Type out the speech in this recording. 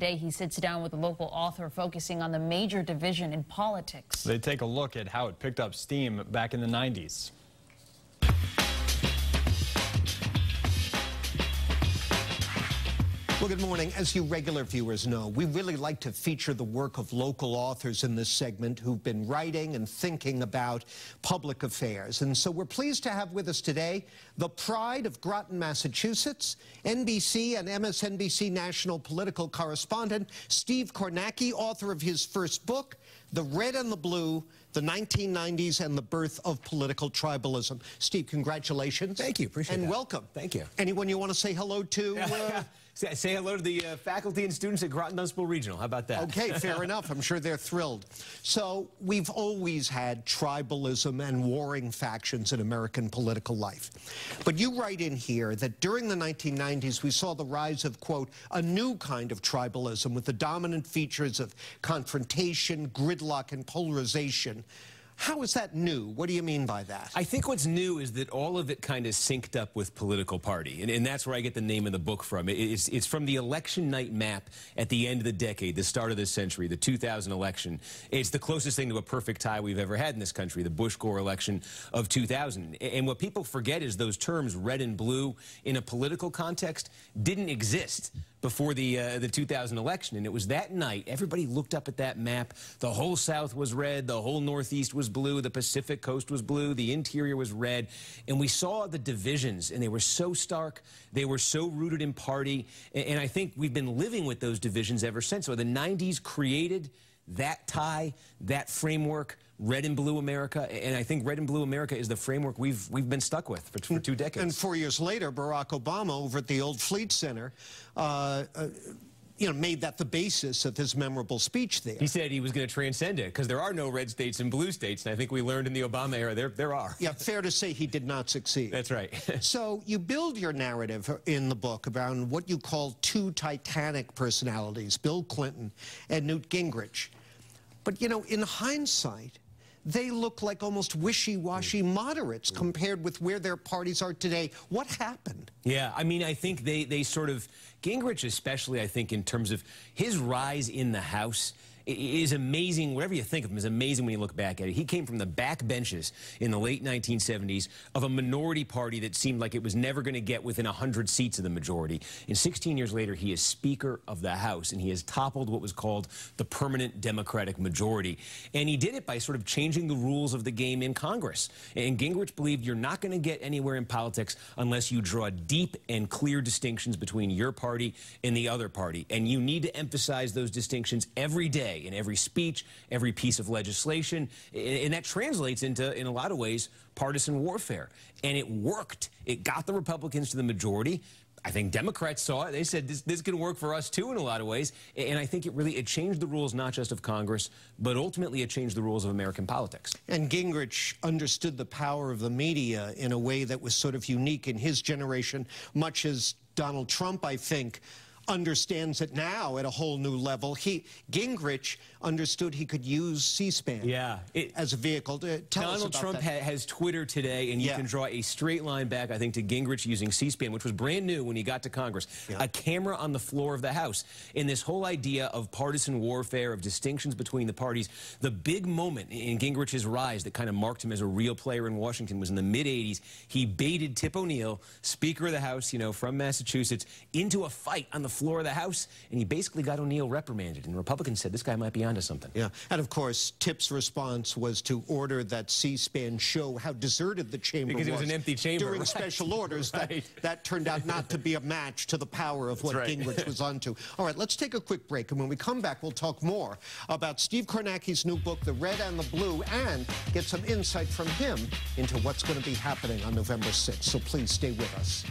Today, he sits down with a local author focusing on the major division in politics. They take a look at how it picked up steam back in the 90s. Well, good morning. As you regular viewers know, we really like to feature the work of local authors in this segment who've been writing and thinking about public affairs. And so we're pleased to have with us today the pride of Groton, Massachusetts, NBC and MSNBC national political correspondent Steve Kornacki, author of his first book, The Red and the Blue, the 1990s and the Birth of Political Tribalism. Steve, congratulations. Thank you. Appreciate it. And welcome. Thank you. Anyone you want to say hello to? Say hello to the faculty and students at Groton Dunstable Regional. How about that? Okay, fair enough. I'm sure they're thrilled. So we've always had tribalism and warring factions in American political life. But you write in here that during the 1990s, we saw the rise of, quote, a new kind of tribalism with the dominant features of confrontation, gridlock, and polarization. How is that new? What do you mean by that? I think what's new is that all of it kind of synced up with political party, and that's where I get the name of the book from. It's from the election night map at the end of the decade, the start of this century, the 2000 election. It's the closest thing to a perfect tie we've ever had in this country, the Bush-Gore election of 2000. And what people forget is those terms, red and blue, in a political context, didn't exist before the 2000 election. And it was that night, everybody looked up at that map. The whole South was red, the whole Northeast was blue, the Pacific coast was blue, the interior was red. And we saw the divisions, and they were so stark, they were so rooted in party. And I think we've been living with those divisions ever since. So the 90s created that tie, that framework, Red and Blue America, and I think Red and Blue America is the framework we've been stuck with for 2 decades. And 4 years later, Barack Obama over at the old Fleet Center, made that the basis of his memorable speech there. He said he was going to transcend it because there are no red states and blue states, and I think we learned in the Obama era there are. Yeah, fair to say he did not succeed. That's right. So you build your narrative in the book around what you call two titanic personalities, Bill Clinton and Newt Gingrich. But, in hindsight, they look like almost wishy-washy moderates compared with where their parties are today. What happened? Yeah, I mean, I think they sort of, Gingrich especially, I think, in terms of his rise in the House, is amazing. Whatever you think of him is amazing when you look back at it. He came from the back benches in the late 1970s of a minority party that seemed like it was never going to get within 100 seats of the majority. And 16 years later, he is Speaker of the House, and he has toppled what was called the permanent Democratic majority. And he did it by sort of changing the rules of the game in Congress. And Gingrich believed you're not going to get anywhere in politics unless you draw deep and clear distinctions between your party and the other party. And you need to emphasize those distinctions every day, in every speech, every piece of legislation, and that translates into, in a lot of ways, partisan warfare. And it worked. It got the Republicans to the majority. I think Democrats saw it. They said this can work for us too in a lot of ways. And I think it changed the rules not just of Congress, but ultimately it changed the rules of American politics. And Gingrich understood the power of the media in a way that was sort of unique in his generation, much as Donald Trump, I think, understands it now at a whole new level. Gingrich understood he could use C-SPAN as a vehicle. Tell us about Donald Trump has Twitter today, and you can draw a straight line back, I think, to Gingrich using C-SPAN, which was brand new when he got to Congress. A camera on the floor of the House. In this whole idea of partisan warfare, of distinctions between the parties, the big moment in Gingrich's rise that kind of marked him as a real player in Washington was in the mid-'80s. He baited Tip O'Neill, Speaker of the House, from Massachusetts, into a fight on the floor of the House, and he basically got O'Neill reprimanded, and Republicans said this guy might be onto something. Yeah, and of course, Tip's response was to order that C-SPAN show how deserted the chamber was. Because it was an empty chamber. During special orders, that turned out not to be a match to the power of what Gingrich was onto. All right, let's take a quick break, and when we come back, we'll talk more about Steve Kornacki's new book, The Red and the Blue, and get some insight from him into what's going to be happening on November 6th. So please stay with us.